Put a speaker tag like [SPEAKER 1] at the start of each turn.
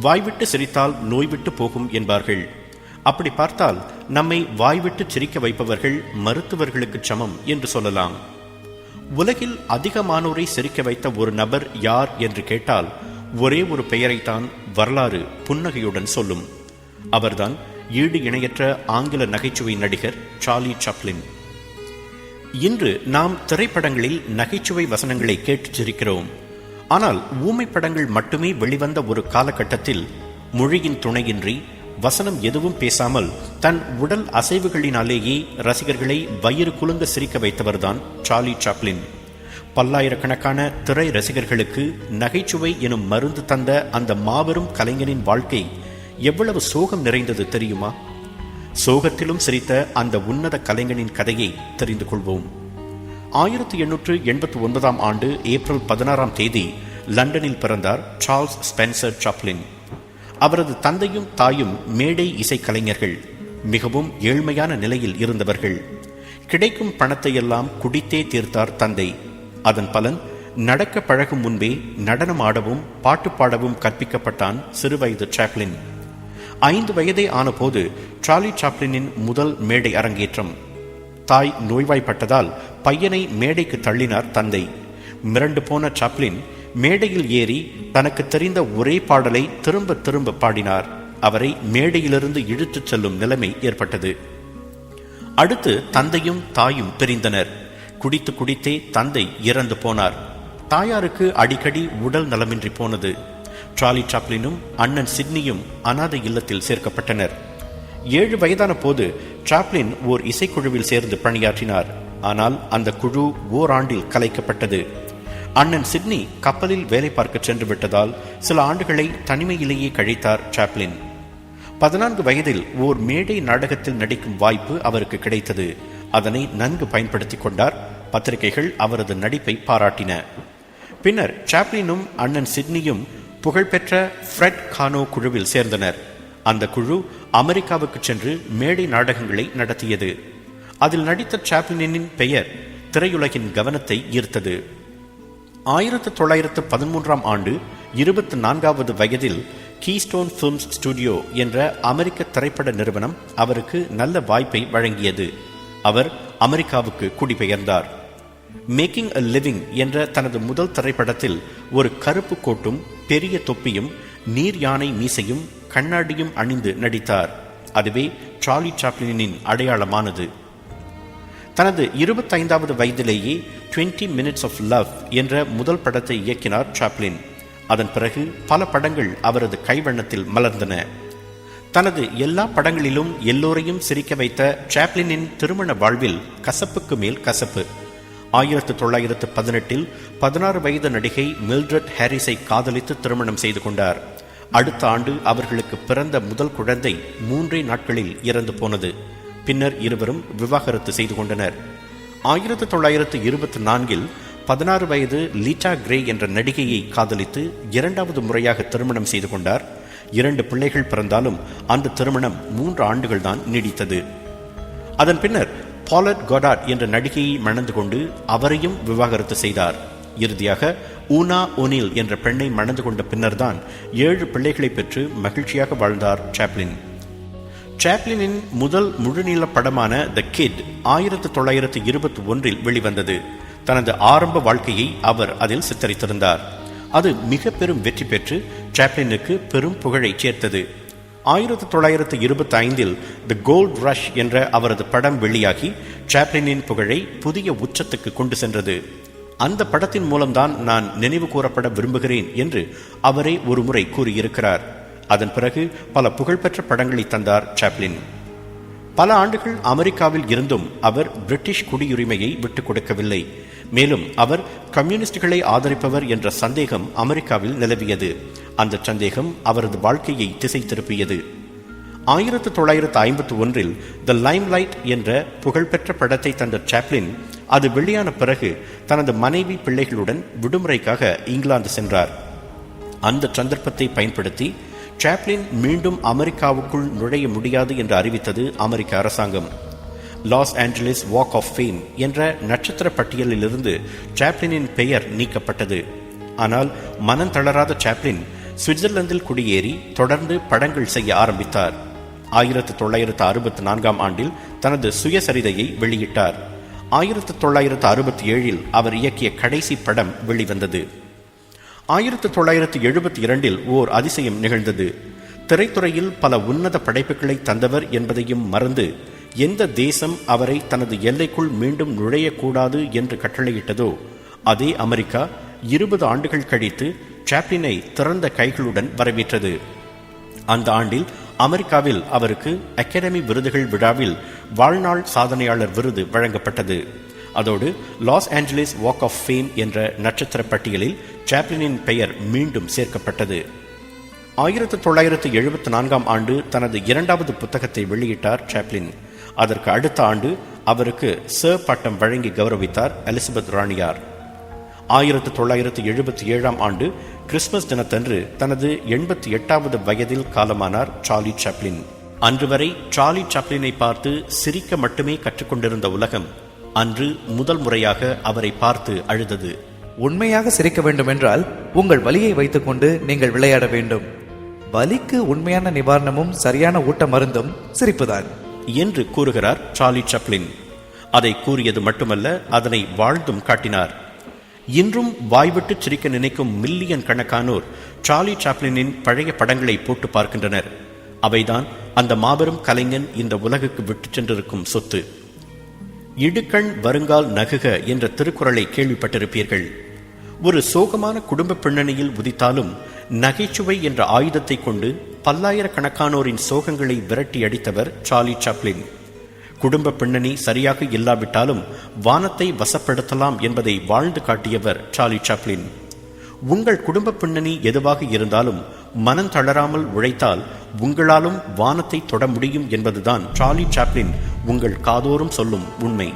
[SPEAKER 1] வாய்விட்டு சிரித்தால் நோய்விட்டு போகும் என்பார்கள். அப்படி பார்த்தால் நம்மை வாய்விட்டு சிரிக்க வைப்பவர்கள் மருத்துவர்களுக்கு சமம் என்று சொல்லலாம். உலகில் அதிகமானோரை சிரிக்க வைத்த ஒரு நபர் யார் என்று கேட்டால் ஒரே ஒரு பெயரைத்தான் வரலாறு புன்னகையுடன் சொல்லும். அவர்தான் ஈடு இணையற்ற ஆங்கில நகைச்சுவை நடிகர் சார்லி சாப்ளின். இன்று நாம் திரைப்படங்களில் நகைச்சுவை வசனங்களை கேட்டு சிரிக்கிறோம். ஆனால் ஊமை படங்கள் மட்டுமே வெளிவந்த ஒரு காலகட்டத்தில் மொழியின் துணையின்றி வசனம் எதுவும் பேசாமல் தன் உடல் அசைவுகளினாலேயே ரசிகர்களை வயிறு குலுங்க சிரிக்க வைத்தவர்தான் சார்லி சாப்ளின். பல்லாயிரக்கணக்கான திரை ரசிகர்களுக்கு நகைச்சுவை எனும் மருந்து தந்த அந்த மாபெரும் கலைஞனின் வாழ்க்கை எவ்வளவு சோகம் நிறைந்தது தெரியுமா? சோகத்திலும் சிரித்த அந்த உன்னத கலைஞனின் கதையை தெரிந்து கொள்வோம். 1889 ஆண்டு ஏப்ரல் 16 லண்டனில் பிறந்தார் சார்ல்ஸ் ஸ்பென்சர் சாப்ளின். அவரது தந்தையும் தாயும் மேடை இசைக்கலைஞர்கள். மிகவும் ஏழ்மையான நிலையில் இருந்தவர்கள். கிடைக்கும் பணத்தை எல்லாம் குடித்தே தீர்த்தார் தந்தை. அதன் பலன் நடக்க பழகும் முன்பே நடனம் ஆடவும் பாட்டு பாடவும் கற்பிக்கப்பட்டான் சிறுவயது சாப்ளின். 5 வயதே ஆன போது சார்லி சாப்ளினின் முதல் மேடை அரங்கேற்றம். தாய் நோய்வாய்ப்பட்டதால் பையனை மேடைக்கு தள்ளினார் தந்தை. மிரண்டு போன சாப்ளின் மேடையில் ஏறி தனக்கு தெரிந்த ஒரே பாடலை திரும்ப திரும்ப பாடினார். அவரை மேடையிலிருந்து இழுத்துச் செல்லும் நிலைமை ஏற்பட்டது. அடுத்து தந்தையும் தாயும் பிரிந்தனர். குடித்து குடித்தே தந்தை இறந்து போனார். தாயாருக்கு அடிக்கடி உடல் நலமின்றி போனது. சார்லி சாப்ளினும் அண்ணன் சிட்னியும் அனாதை இல்லத்தில் சேர்க்கப்பட்டனர். 7 வயதான போது சாப்ளின் ஓர் இசைக்குழுவில் சேர்ந்து பணியாற்றினார். ஆனால் அந்த குழு ஓராண்டில் கலைக்கப்பட்டது. அண்ணன் சிட்னி கப்பலில் வேலை பார்க்க சென்று விட்டதால் சில ஆண்டுகளை தனிமையிலேயே கழித்தார் சாப்ளின். 14 வயதில் ஓர் மேடை நாடகத்தில் நடிக்கும் வாய்ப்பு அவருக்கு கிடைத்தது. அதனை நன்கு பயன்படுத்திக் கொண்டார். பத்திரிகைகள் அவரது நடிப்பை பாராட்டின. பின்னர் சாப்ளினும் அண்ணன் சிட்னியும் புகழ்பெற்ற ஃப்ரெட் கானோ குழுவில் சேர்ந்தனர். அந்த குழு அமெரிக்காவுக்கு சென்று மேடை நாடகங்களை நடத்தியது. அதில் நடித்த சாப்ளினின் பெயர் திரையுலகின் கவனத்தை ஈர்த்தது. 1913 ஆண்டு 24வது வயதில் கீஸ்டோன் பிலிம்ஸ் ஸ்டுடியோ என்ற அமெரிக்க திரைப்பட நிறுவனம் அவருக்கு நல்ல வாய்ப்பை வழங்கியது. அவர் அமெரிக்காவுக்கு குடிபெயர்ந்தார். மேக்கிங் அ லிவிங் என்ற தனது முதல் திரைப்படத்தில் ஒரு கருப்பு கோட்டும் பெரிய தொப்பியும் நீர் யானை மீசையும் கண்ணாடியும் அணிந்து நடித்தார். அதுவே சார்லி சாப்ளினின் அடையாளமானது. தனது 25வது வயதிலேயே 20 Minutes of Love என்ற முதல் படத்தை இயக்கினார் சாப்ளின். அதன் பிறகு பல படங்கள் அவரது கைவண்ணத்தில் மலர்ந்தன. தனது எல்லா படங்களிலும் எல்லோரையும் சிரிக்க வைத்த சாப்ளினின் திருமண வாழ்வில் கசப்புக்கு மேல் கசப்பு. 1918 16 வயது நடிகை மில்ட்ரட் ஹாரிஸை காதலித்து திருமணம் செய்து கொண்டார். அடுத்த ஆண்டு அவர்களுக்கு பிறந்த முதல் குழந்தை 3 நாட்களில் இறந்து போனது. பின்னர் இருவரும் விவாகரத்து செய்து கொண்டனர். 1924 16 வயது லீட்டா கிரே என்ற நடிகையை காதலித்து 2வது முறையாக திருமணம் செய்து கொண்டார். 2 பிள்ளைகள் பிறந்தாலும் அந்த திருமணம் 3 ஆண்டுகள் தான் நீடித்தது. அதன் பின்னர் பாலட் கோடார்ட் என்ற நடிகையை மணந்து கொண்டு அவரையும் விவாகரத்து செய்தார். இறுதியாக ஊனா ஓனில் என்ற பெண்ணை மணந்து கொண்ட பின்னர்தான் 7 பிள்ளைகளை பெற்று மகிழ்ச்சியாக வாழ்ந்தார் சாப்ளின். சாப்ளினின் முதல் முழுநீள படமான த கிட் 1921 வெளிவந்தது. தனது ஆரம்ப வாழ்க்கையை அவர் அதில் சித்தரித்திருந்தார். அது மிக பெரும் வெற்றி பெற்று சாப்ளினுக்கு பெரும் புகழை சேர்த்தது. 1925 தி கோல்ட் ரஷ் என்ற அவரது படம் வெளியாகி சாப்ளினின் புகழை புதிய உச்சத்துக்கு கொண்டு சென்றது. அந்த படத்தின் மூலம்தான் நான் நினைவு கூறப்பட விரும்புகிறேன் என்று அவரே ஒருமுறை கூறியிருக்கிறார். அதன் பிறகு பல புகழ்பெற்ற படங்களை தந்தார் சாப்ளின். பல ஆண்டுகள் அமெரிக்காவில் இருந்தும் அவர் பிரிட்டிஷ் குடியுரிமையை விட்டுக் கொடுக்கவில்லை. மேலும் அவர் கம்யூனிஸ்டுகளை ஆதரிப்பவர் என்ற சந்தேகம் அமெரிக்காவில் நிலவியது. அந்த சந்தேகம் அவரது வாழ்க்கையை திசை திருப்பியது. 1951 த லைம்லைட் என்ற புகழ்பெற்ற படத்தை தந்த சாப்ளின் அது வெளியான பிறகு தனது மனைவி பிள்ளைகளுடன் விடுமுறைக்காக இங்கிலாந்து சென்றார். அந்த சந்தர்ப்பத்தை பயன்படுத்தி சாப்ளின் மீண்டும் அமெரிக்காவுக்குள் நுழைய முடியாது என்று அறிவித்தது அமெரிக்க அரசாங்கம். Los Angeles Walk of Fame என்ற நட்சத்திர பட்டியலிலிருந்து சாப்ளினின் பெயர் நீக்கப்பட்டது. ஆனால் மனம் தளராத சாப்ளின் சுவிட்சர்லாந்தில் குடியேறி தொடர்ந்து படங்கள் செய்ய ஆரம்பித்தார். 1964 ஆண்டில் தனது சுயசரிதையை வெளியிட்டார். 1967 அவர் இயக்கிய கடைசி படம் வெளிவந்தது. 1972 ஓர் அதிசயம் நிகழ்ந்தது. திரைத்துறையில் பல உன்னத படைப்புகளை தந்தவர் என்பதையும் மறந்து எந்த தேசம் அவரை தனது எல்லைக்குள் மீண்டும் நுழையக்கூடாது என்று கட்டளையிட்டதோ அதே அமெரிக்கா 20 ஆண்டுகள் கழித்து சாப்ளினை திறந்த கைகளுடன் வரவேற்றது. அந்த ஆண்டில் அமெரிக்காவில் அவருக்கு அகாடமி விருதுகள் விழாவில் வாழ்நாள் சாதனையாளர் விருது வழங்கப்பட்டது. அதோடு Los Angeles Walk of Fame என்ற நட்சத்திர பட்டியலில் சாப்ளினின் பெயர் மீண்டும் சேர்க்கப்பட்டது. 1974 ஆண்டு தனது 2வது புத்தகத்தை வெளியிட்டார் சாப்ளின். அதற்கு அடுத்த ஆண்டு அவருக்கு சர் பட்டம் வழங்கி கௌரவித்தார் எலிசபெத் ராணியார். 1977 ஆண்டு கிறிஸ்துமஸ் தினத்தன்று தனது 88வது வயதில் காலமானார் சார்லி சாப்ளின். அன்று வரை சார்லி சாப்ளினை பார்த்து சிரிக்க மட்டுமே கற்றுக்கொண்டிருந்த உலகம் அன்று முதல் முறையாக அவரை பார்த்து அழுதது.
[SPEAKER 2] உண்மையாக சிரிக்க வேண்டும் என்றால் உங்கள் வலியை வைத்துக் கொண்டு நீங்கள் விளையாட வேண்டும். வலிக்கு உண்மையான நிவாரணமும் சரியான ஊட்ட மருந்தும் சிரிப்புதான்
[SPEAKER 1] என்று கூறுகிறார் சார்லி சாப்ளின். அதை கூறியது மட்டுமல்ல, அதனை வாழ்ந்தும் காட்டினார். இன்றும் வாய்விட்டு சிரிக்க நினைக்கும் மில்லியன் கணக்கானோர் சார்லி சாப்ளினின் பழைய படங்களை போட்டு பார்க்கின்றனர். அவைதான் அந்த மாபெரும் கலைஞன் இந்த உலகுக்கு விட்டு சென்றிருக்கும் சொத்து. இடுக்கண் வருங்கால் நகுக என்ற திருக்குறளை கேள்விப்பட்டிருப்பீர்கள். ஒரு சோகமான குடும்ப பின்னணியில் உதித்தாலும் நகைச்சுவை என்ற ஆயுதத்தை கொண்டு பல்லாயிரக்கணக்கானோரின் சோகங்களை விரட்டி அடித்தவர் சார்லி சாப்ளின். குடும்ப பின்னணி சரியாக இல்லாவிட்டாலும் வானத்தை வசப்படுத்தலாம் என்பதை வாழ்ந்து காட்டியவர் சார்லி சாப்ளின். உங்கள் குடும்ப பின்னணி எதுவாக இருந்தாலும் மனம் தளராமல் உழைத்தால் உங்களாலும் வானத்தை தொட முடியும் என்பதுதான் சார்லி சாப்ளின் உங்கள் காதோறும் சொல்லும் உண்மை.